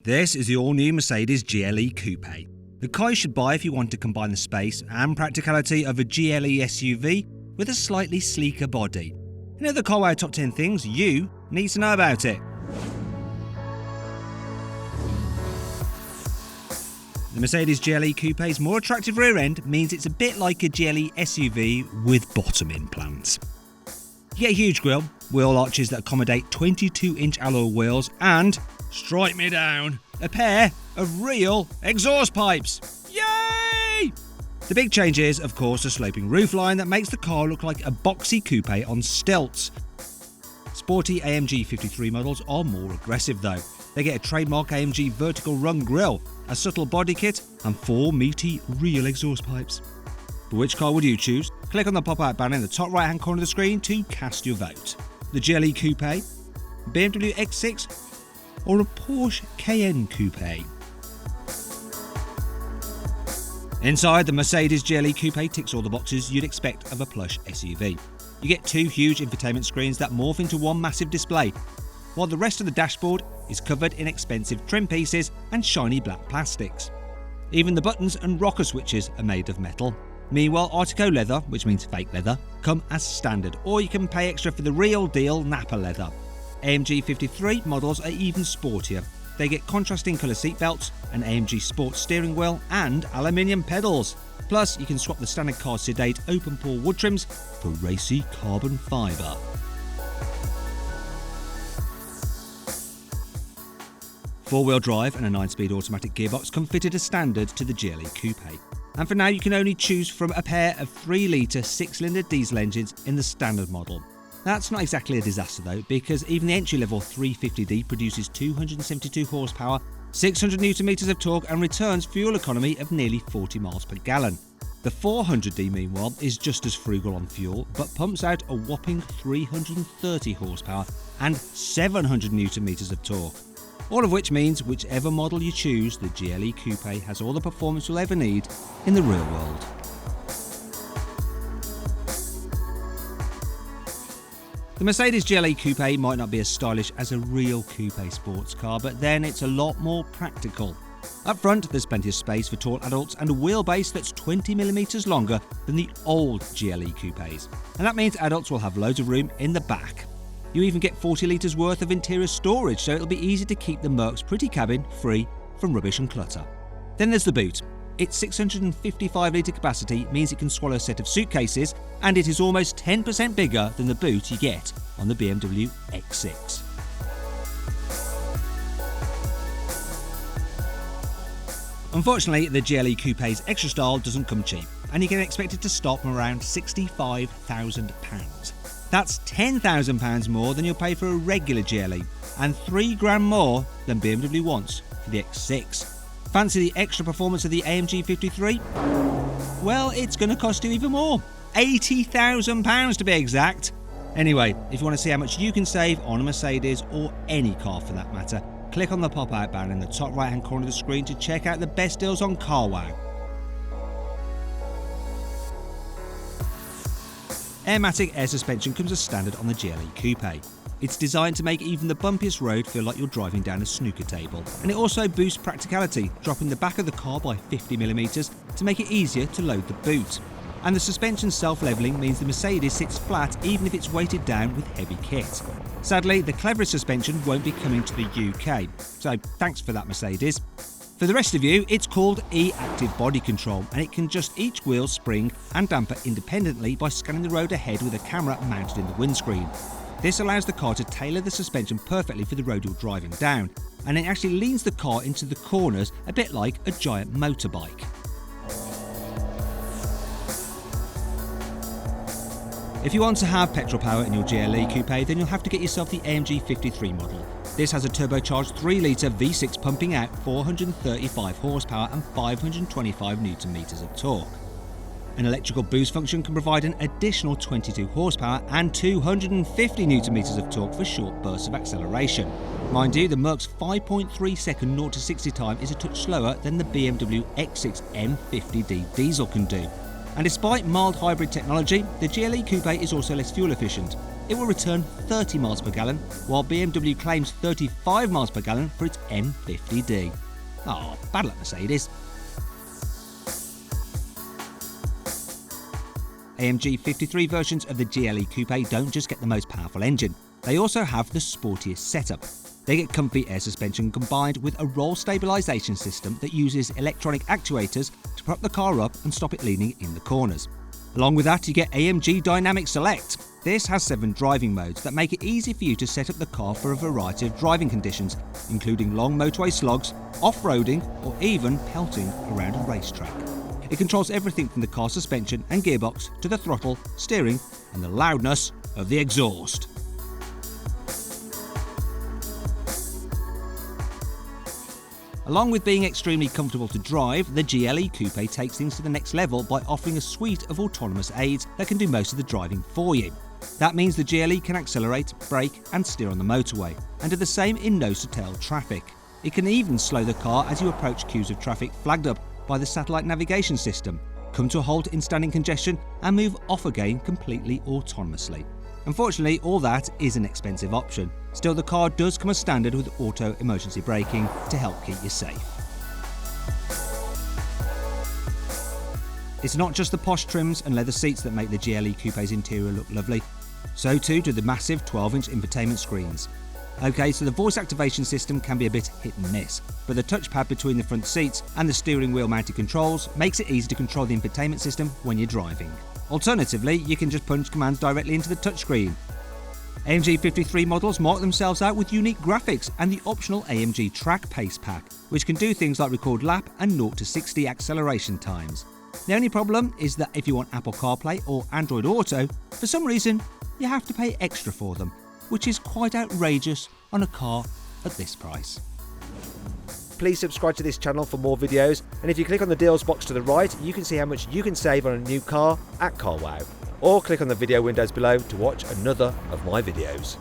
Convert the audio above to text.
This is the all-new Mercedes GLE Coupe. The car you should buy if you want to combine the space and practicality of a GLE SUV with a slightly sleeker body. You know the carwow top 10 things you need to know about it. The Mercedes GLE Coupe's more attractive rear end means it's a bit like a GLE SUV with bottom implants. You get a huge grille, wheel arches that accommodate 22-inch alloy wheels and, strike me down, a pair of real exhaust pipes. Yay! The big change is, of course, the sloping roofline that makes the car look like a boxy coupe on stilts. Sporty AMG 53 models are more aggressive though. They get a trademark AMG vertical rung grille, a subtle body kit and 4 meaty real exhaust pipes. But which car would you choose? Click on the pop-out banner in the top right hand corner of the screen to cast your vote. The GLE Coupe, BMW X6 or a Porsche Cayenne Coupe? Inside, the Mercedes GLE Coupe ticks all the boxes you'd expect of a plush SUV. You get 2 huge infotainment screens that morph into one massive display, while the rest of the dashboard is covered in expensive trim pieces and shiny black plastics. Even the buttons and rocker switches are made of metal. Meanwhile, Artico leather, which means fake leather, come as standard, or you can pay extra for the real deal Napa leather. AMG 53 models are even sportier. They get contrasting colour seatbelts, an AMG Sport steering wheel and aluminium pedals. Plus, you can swap the standard car sedate open pore wood trims for racy carbon fibre. Four-wheel drive and a 9-speed automatic gearbox come fitted as standard to the GLE Coupe. And for now you can only choose from a pair of 3-litre 6-cylinder diesel engines in the standard model. That's not exactly a disaster though, because even the entry-level 350D produces 272 horsepower, 600 Nm of torque and returns fuel economy of nearly 40 miles per gallon. The 400D meanwhile is just as frugal on fuel, but pumps out a whopping 330 horsepower and 700 Nm of torque. All of which means whichever model you choose, the GLE Coupe has all the performance you'll ever need in the real world. The Mercedes GLE Coupe might not be as stylish as a real coupe sports car, but then it's a lot more practical. Up front, there's plenty of space for tall adults and a wheelbase that's 20mm longer than the old GLE Coupes. And that means adults will have loads of room in the back. You even get 40 litres worth of interior storage, so it'll be easy to keep the Merc's pretty cabin free from rubbish and clutter. Then there's the boot. Its 655 litre capacity means it can swallow a set of suitcases, and it is almost 10% bigger than the boot you get on the BMW X6. Unfortunately, the GLE Coupe's extra style doesn't come cheap, and you can expect it to start from around £65,000. That's £10,000 more than you'll pay for a regular GLE, and £3,000 more than BMW wants for the X6. Fancy the extra performance of the AMG 53? Well, it's going to cost you even more. £80,000 to be exact. Anyway, if you want to see how much you can save on a Mercedes or any car for that matter, click on the pop-out banner in the top right hand corner of the screen to check out the best deals on carwow. Airmatic air suspension comes as standard on the GLE Coupe. It's designed to make even the bumpiest road feel like you're driving down a snooker table. And it also boosts practicality, dropping the back of the car by 50mm to make it easier to load the boot. And the suspension self-levelling means the Mercedes sits flat even if it's weighted down with heavy kit. Sadly, the cleverest suspension won't be coming to the UK, so thanks for that, Mercedes. For the rest of you, it's called E-Active Body Control, and it can adjust each wheel spring and damper independently by scanning the road ahead with a camera mounted in the windscreen. This allows the car to tailor the suspension perfectly for the road you're driving down, and it actually leans the car into the corners a bit like a giant motorbike. If you want to have petrol power in your GLE Coupe, then you'll have to get yourself the AMG 53 model. This has a turbocharged 3-litre V6 pumping out 435 horsepower and 525 Nm of torque. An electrical boost function can provide an additional 22 horsepower and 250 Nm of torque for short bursts of acceleration. Mind you, the Merc's 5.3 second 0 to 60 time is a touch slower than the BMW X6 M50D diesel can do. And despite mild hybrid technology, the GLE Coupe is also less fuel efficient. it will return 30 miles per gallon, while BMW claims 35 miles per gallon for its M50D. Oh, bad luck Mercedes. AMG 53 versions of the GLE Coupe don't just get the most powerful engine, they also have the sportiest setup. They get comfy air suspension combined with a roll stabilisation system that uses electronic actuators to prop the car up and stop it leaning in the corners. Along with that, you get AMG Dynamic Select. This has 7 driving modes that make it easy for you to set up the car for a variety of driving conditions, including long motorway slogs, off-roading, or even pelting around a racetrack. It controls everything from the car suspension and gearbox to the throttle, steering, and the loudness of the exhaust. Along with being extremely comfortable to drive, the GLE Coupe takes things to the next level by offering a suite of autonomous aids that can do most of the driving for you. That means the GLE can accelerate, brake and steer on the motorway, and do the same in nose-to-tail traffic. It can even slow the car as you approach queues of traffic flagged up by the satellite navigation system, come to a halt in standing congestion and move off again completely autonomously. Unfortunately, all that is an expensive option. Still, the car does come as standard with auto emergency braking to help keep you safe. It's not just the posh trims and leather seats that make the GLE Coupe's interior look lovely. So too do the massive 12-inch infotainment screens. Okay, so the voice activation system can be a bit hit and miss, but the touchpad between the front seats and the steering wheel mounted controls makes it easy to control the infotainment system when you're driving. Alternatively, you can just punch commands directly into the touchscreen. AMG 53 models mark themselves out with unique graphics and the optional AMG Track Pace Pack, which can do things like record lap and 0 to 60 acceleration times. The only problem is that if you want Apple CarPlay or Android Auto, for some reason you have to pay extra for them, which is quite outrageous on a car at this price. Please subscribe to this channel for more videos, and if you click on the deals box to the right, you can see how much you can save on a new car at CarWow. Or click on the video windows below to watch another of my videos.